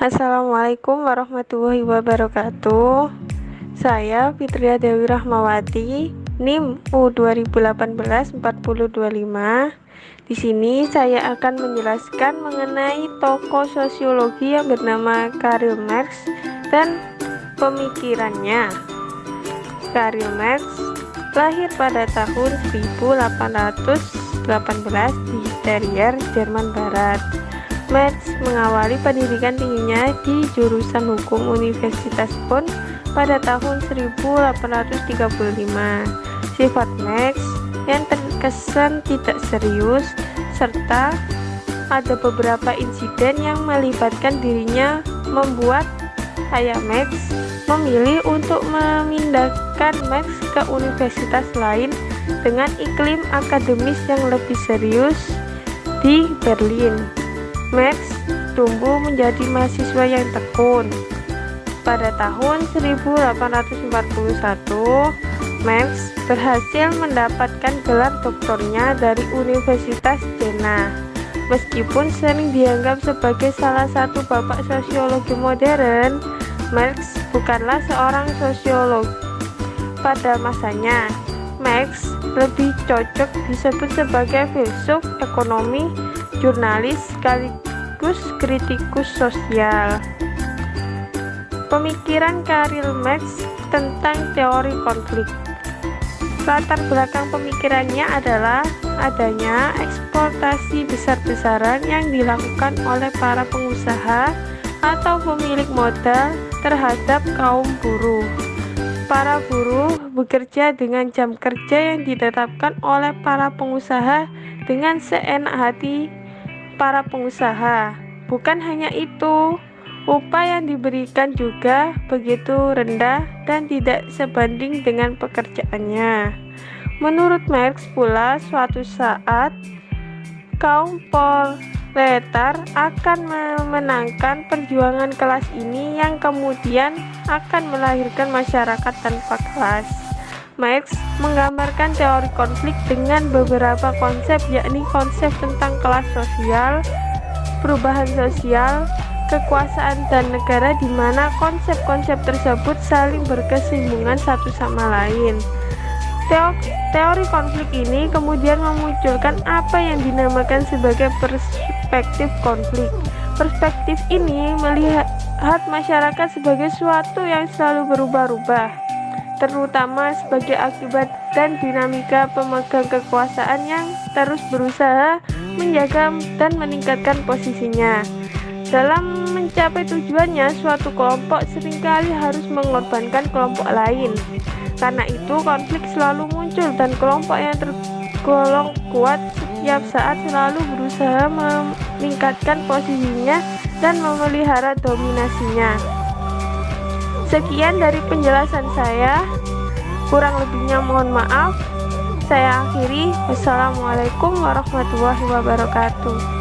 Assalamualaikum warahmatullahi wabarakatuh. Saya Fitria Dewi Rahmawati, NIM U2018-4025. Di sini saya akan menjelaskan mengenai tokoh sosiologi yang bernama Karl Marx dan pemikirannya. Karl Marx lahir pada tahun 1818 di Trier, Jerman Barat. Marx mengawali pendidikan tingginya di jurusan hukum Universitas Bonn pada tahun 1835. Sifat Marx yang terkesan tidak serius serta ada beberapa insiden yang melibatkan dirinya membuat ayah Marx memilih untuk memindahkan Marx ke universitas lain dengan iklim akademis yang lebih serius di Berlin. Marx tumbuh menjadi mahasiswa yang tekun. Pada tahun 1841, Marx berhasil mendapatkan gelar doktornya dari Universitas Jena. Meskipun sering dianggap sebagai salah satu bapak sosiologi modern, Marx bukanlah seorang sosiolog. Pada masanya, Marx lebih cocok disebut sebagai filsuf ekonomi, jurnalis sekaligus kritikus sosial. Pemikiran Karl Marx tentang teori konflik. Latar belakang pemikirannya adalah adanya eksploitasi besar-besaran yang dilakukan oleh para pengusaha atau pemilik modal terhadap kaum buruh. Para buruh bekerja dengan jam kerja yang ditetapkan oleh para pengusaha dengan seenak hati para pengusaha. Bukan hanya itu, upah yang diberikan juga begitu rendah dan tidak sebanding dengan pekerjaannya. Menurut Marx pula, suatu saat kaum proletar akan memenangkan perjuangan kelas ini yang kemudian akan melahirkan masyarakat tanpa kelas. Marx menggambarkan teori konflik dengan beberapa konsep, yakni konsep tentang kelas sosial, perubahan sosial, kekuasaan dan negara, di mana konsep-konsep tersebut saling berkesinambungan satu sama lain. Teori konflik ini kemudian memunculkan apa yang dinamakan sebagai perspektif konflik. Perspektif ini melihat masyarakat sebagai suatu yang selalu berubah-ubah, terutama sebagai akibat dan dinamika pemegang kekuasaan yang terus berusaha menjaga dan meningkatkan posisinya. Dalam mencapai tujuannya, suatu kelompok seringkali harus mengorbankan kelompok lain. Karena itu, konflik selalu muncul dan kelompok yang tergolong kuat setiap saat selalu berusaha meningkatkan posisinya dan memelihara dominasinya. Sekian dari penjelasan saya, kurang lebihnya mohon maaf. Saya akhiri. Wassalamualaikum warahmatullahi wabarakatuh.